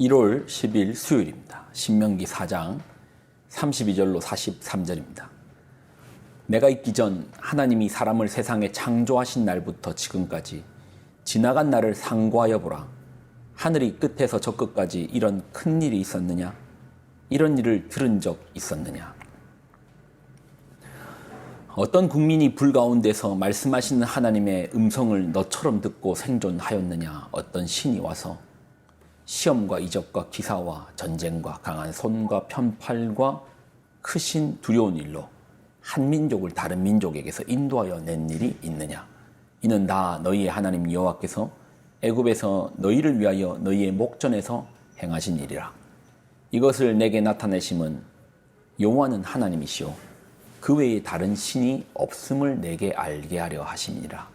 1월 10일 수요일입니다. 신명기 4장 32절로 43절입니다. 내가 있기 전 하나님이 사람을 세상에 창조하신 날부터 지금까지 지나간 날을 상고하여 보라. 하늘이 끝에서 저 끝까지 이런 큰 일이 있었느냐? 이런 일을 들은 적 있었느냐? 어떤 국민이 불 가운데서 말씀하시는 하나님의 음성을 너처럼 듣고 생존하였느냐? 어떤 신이 와서 시험과 이적과 기사와 전쟁과 강한 손과 편팔과 크신 두려운 일로 한 민족을 다른 민족에게서 인도하여 낸 일이 있느냐? 이는 다 너희의 하나님 여호와께서 애굽에서 너희를 위하여 너희의 목전에서 행하신 일이라. 이것을 내게 나타내심은 여호와는 하나님이시오 그 외에 다른 신이 없음을 내게 알게 하려 하심이라.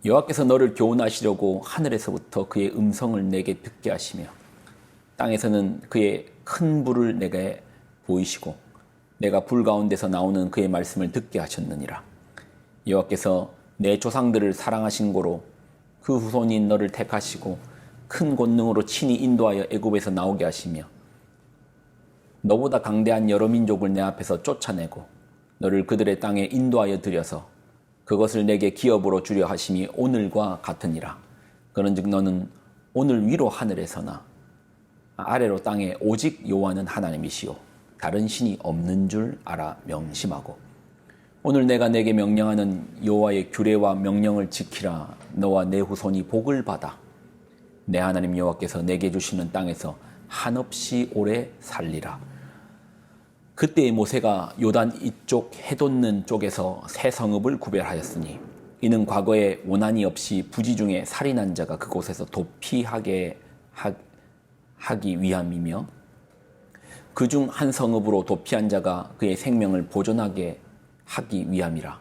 여호와께서 너를 교훈하시려고 하늘에서부터 그의 음성을 내게 듣게 하시며 땅에서는 그의 큰 불을 내게 보이시고 내가 불 가운데서 나오는 그의 말씀을 듣게 하셨느니라. 여호와께서 내 조상들을 사랑하신 고로 그 후손인 너를 택하시고 큰 권능으로 친히 인도하여 애굽에서 나오게 하시며 너보다 강대한 여러 민족을 내 앞에서 쫓아내고 너를 그들의 땅에 인도하여 들여서 그것을 내게 기업으로 주려 하심이 오늘과 같으니라. 그런즉 너는 오늘 위로 하늘에서나 아래로 땅에 오직 여호와는 하나님이시오 다른 신이 없는 줄 알아 명심하고 오늘 내가 내게 명령하는 여호와의 규례와 명령을 지키라. 너와 내 후손이 복을 받아 내 하나님 여호와께서 내게 주시는 땅에서 한없이 오래 살리라. 그때의 모세가 요단 이쪽 해돋는 쪽에서 세 성읍을 구별하였으니 이는 과거에 원한이 없이 부지 중에 살인한 자가 그곳에서 도피하게 하기 위함이며 그중 한 성읍으로 도피한 자가 그의 생명을 보존하게 하기 위함이라.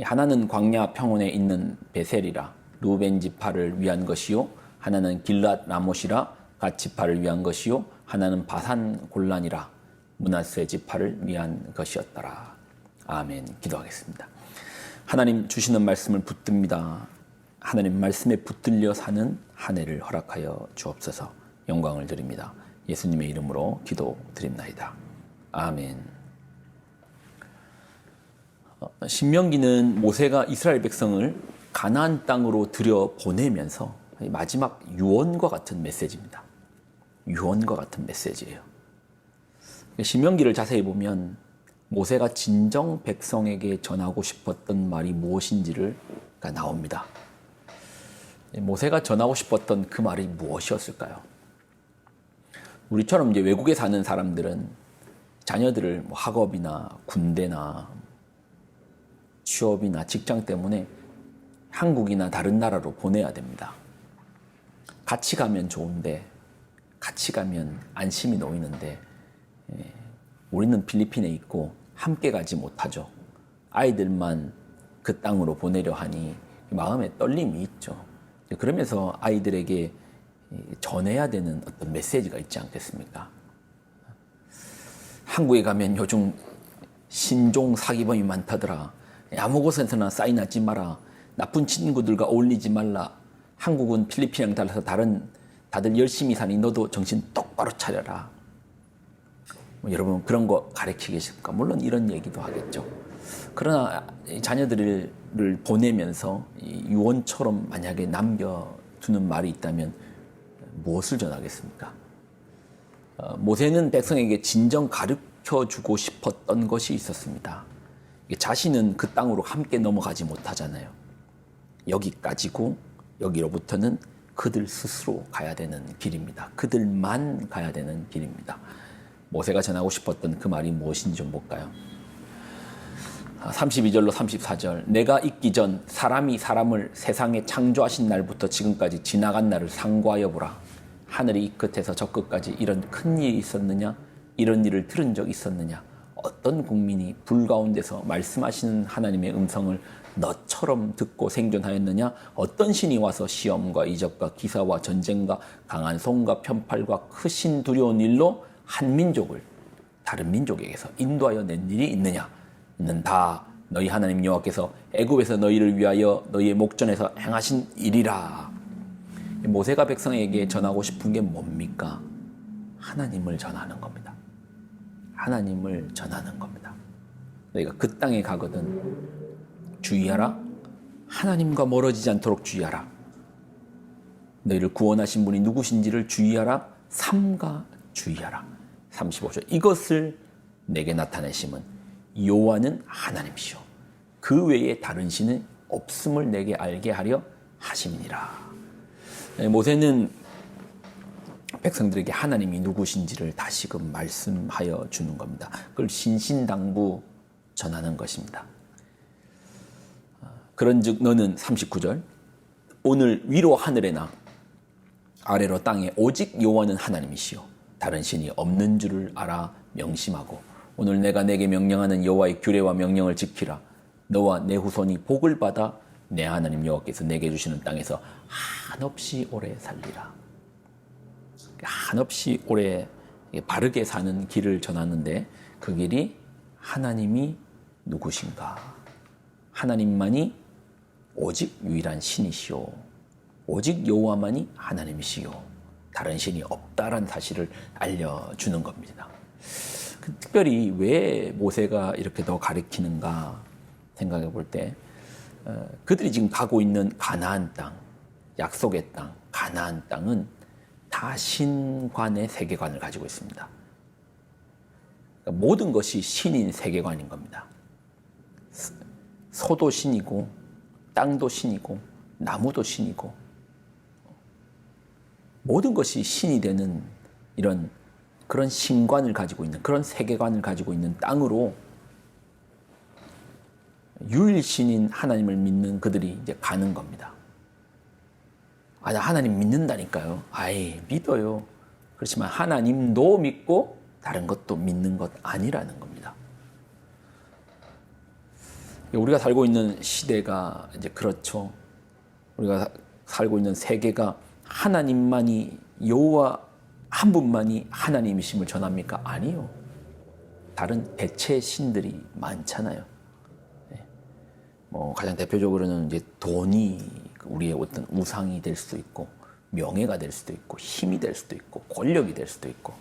하나는 광야 평원에 있는 베셀이라 루벤 지파를 위한 것이요 하나는 길랏 라못이라 갓 지파를 위한 것이요 하나는 바산 골란이라 므낫세 지파를 위한 것이었더라. 아멘. 기도하겠습니다. 하나님 주시는 말씀을 붙듭니다. 하나님 말씀에 붙들려 사는 한 해를 허락하여 주옵소서. 영광을 드립니다. 예수님의 이름으로 기도드립나이다. 아멘. 신명기는 모세가 이스라엘 백성을 가나안 땅으로 들여보내면서 마지막 유언과 같은 메시지입니다. 유언과 같은 메시지예요. 신명기를 자세히 보면 모세가 진정 백성에게 전하고 싶었던 말이 무엇인지를 나옵니다. 모세가 전하고 싶었던 그 말이 무엇이었을까요? 우리처럼 이제 외국에 사는 사람들은 자녀들을 학업이나 군대나 취업이나 직장 때문에 한국이나 다른 나라로 보내야 됩니다. 같이 가면 좋은데, 같이 가면 안심이 놓이는데, 우리는 필리핀에 있고 함께 가지 못하죠. 아이들만 그 땅으로 보내려 하니 마음에 떨림이 있죠. 그러면서 아이들에게 전해야 되는 어떤 메시지가 있지 않겠습니까? 한국에 가면 요즘 신종 사기범이 많다더라. 아무 곳에서나 사인하지 마라. 나쁜 친구들과 어울리지 말라. 한국은 필리핀이랑 달라서 다들 열심히 사니 너도 정신 똑바로 차려라. 여러분 그런 거 가르치겠습니까? 물론 이런 얘기도 하겠죠. 그러나 자녀들을 보내면서 유언처럼 만약에 남겨두는 말이 있다면 무엇을 전하겠습니까? 모세는 백성에게 진정 가르쳐주고 싶었던 것이 있었습니다. 자신은 그 땅으로 함께 넘어가지 못하잖아요. 여기까지고 여기로부터는 그들 스스로 가야 되는 길입니다. 그들만 가야 되는 길입니다. 모세가 전하고 싶었던 그 말이 무엇인지 좀 볼까요? 32절로 34절 내가 있기 전 사람이 사람을 세상에 창조하신 날부터 지금까지 지나간 날을 상고하여 보라. 하늘이 이 끝에서 저 끝까지 이런 큰 일이 있었느냐? 이런 일을 들은 적 있었느냐? 어떤 국민이 불 가운데서 말씀하시는 하나님의 음성을 너처럼 듣고 생존하였느냐? 어떤 신이 와서 시험과 이적과 기사와 전쟁과 강한 손과 편팔과 크신 두려운 일로 한 민족을 다른 민족에게서 인도하여 낸 일이 있느냐? 이는 다 너희 하나님 여호와께서 애굽에서 너희를 위하여 너희의 목전에서 행하신 일이라. 모세가 백성에게 전하고 싶은 게 뭡니까? 하나님을 전하는 겁니다. 하나님을 전하는 겁니다. 너희가 그 땅에 가거든 주의하라. 하나님과 멀어지지 않도록 주의하라. 너희를 구원하신 분이 누구신지를 주의하라. 삼가 주의하라. 35절. 이것을 내게 나타내심은 여호와는 하나님이시오. 그 외에 다른 신은 없음을 내게 알게 하려 하심이니라. 모세는 백성들에게 하나님이 누구신지를 다시금 말씀하여 주는 겁니다. 그걸 신신당부 전하는 것입니다. 그런즉 너는 39절 오늘 위로 하늘에나 아래로 땅에 오직 여호와는 하나님이시요 다른 신이 없는 줄을 알아 명심하고 오늘 내가 내게 명령하는 여호와의 규례와 명령을 지키라. 너와 내 후손이 복을 받아 내 하나님 여호와께서 내게 주시는 땅에서 한없이 오래 살리라. 한없이 오래 바르게 사는 길을 전하는데 그 길이 하나님이 누구신가? 하나님만이 오직 유일한 신이시오. 오직 여호와만이 하나님이시오. 다른 신이 없다라는 사실을 알려주는 겁니다. 특별히 왜 모세가 이렇게 더 가르치는가 생각해 볼 때 그들이 지금 가고 있는 가나안 땅, 약속의 땅, 가나안 땅은 다 신관의 세계관을 가지고 있습니다. 그러니까 모든 것이 신인 세계관인 겁니다. 소도 신이고 땅도 신이고 나무도 신이고 모든 것이 신이 되는 이런 그런 신관을 가지고 있는 그런 세계관을 가지고 있는 땅으로 유일신인 하나님을 믿는 그들이 이제 가는 겁니다. 나 하나님 믿는다니까요. 믿어요. 그렇지만 하나님도 믿고 다른 것도 믿는 것 아니라는 겁니다. 우리가 살고 있는 시대가 이제 그렇죠. 우리가 살고 있는 세계가 하나님만이 여호와 한 분만이 하나님이심을 전합니까? 아니요. 다른 대체 신들이 많잖아요. 가장 대표적으로는 이제 돈이 우리의 어떤 우상이 될 수도 있고 명예가 될 수도 있고 힘이 될 수도 있고 권력이 될 수도 있고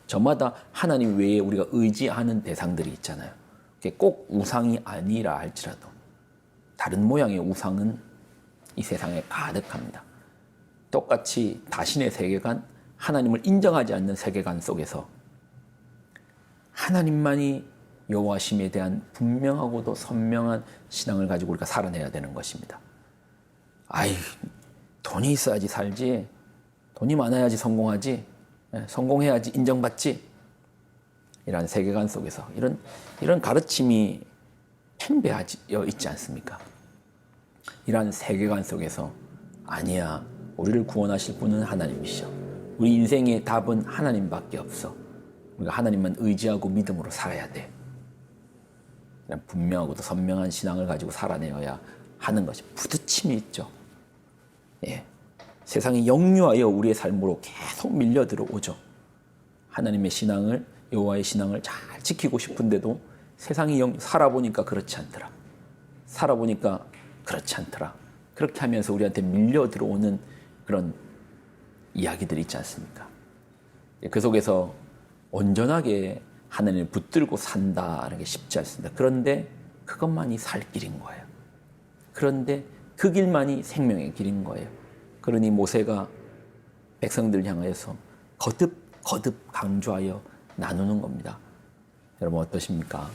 저마다 하나님 외에 우리가 의지하는 대상들이 있잖아요. 그게 꼭 우상이 아니라 할지라도 다른 모양의 우상은 이 세상에 가득합니다. 똑같이 자신의 세계관, 하나님을 인정하지 않는 세계관 속에서 하나님만이 여호와심에 대한 분명하고도 선명한 신앙을 가지고 우리가 살아내야 되는 것입니다. 돈이 있어야지 살지, 돈이 많아야지 성공하지, 성공해야지 인정받지, 이런 세계관 속에서 이런 가르침이 팽배하여 있지 않습니까? 이러한 세계관 속에서 아니야, 우리를 구원하실 분은 하나님이시오. 우리 인생의 답은 하나님밖에 없어. 우리가 하나님만 의지하고 믿음으로 살아야 돼. 분명하고도 선명한 신앙을 가지고 살아내어야 하는 것이 부딪힘이 있죠. 세상이 역류하여 우리의 삶으로 계속 밀려 들어오죠. 하나님의 신앙을, 여호와의 신앙을 잘 지키고 싶은데도 세상이 살아보니까 그렇지 않더라. 살아보니까 그렇지 않더라. 그렇게 하면서 우리한테 밀려 들어오는 그런 이야기들이 있지 않습니까? 그 속에서 온전하게 하나님을 붙들고 산다는 게 쉽지 않습니다. 그런데 그것만이 살 길인 거예요. 그런데 그 길만이 생명의 길인 거예요. 그러니 모세가 백성들을 향하여서 거듭 강조하여 나누는 겁니다. 여러분 어떠십니까?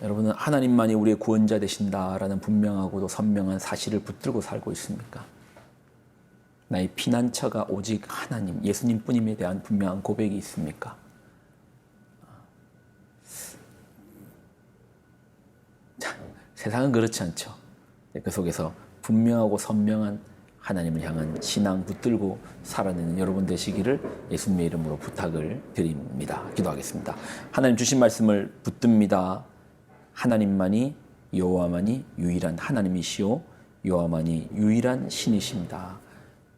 여러분은 하나님만이 우리의 구원자 되신다라는 분명하고도 선명한 사실을 붙들고 살고 있습니까? 나의 피난처가 오직 하나님, 예수님뿐임에 대한 분명한 고백이 있습니까? 세상은 그렇지 않죠. 그 속에서 분명하고 선명한 하나님을 향한 신앙 붙들고 살아내는 여러분 되시기를 예수님의 이름으로 부탁을 드립니다. 기도하겠습니다. 하나님 주신 말씀을 붙듭니다. 하나님만이 여호와만이 유일한 하나님이시오. 여호와만이 유일한 신이십니다.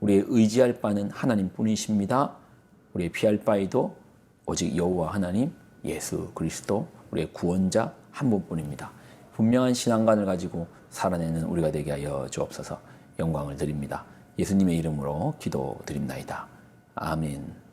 우리의 의지할 바는 하나님뿐이십니다. 우리의 피할 바에도 오직 여호와 하나님 예수 그리스도 우리의 구원자 한 분뿐입니다. 분명한 신앙관을 가지고 살아내는 우리가 되게 하여 주옵소서. 영광을 드립니다. 예수님의 이름으로 기도드립나이다. 아멘.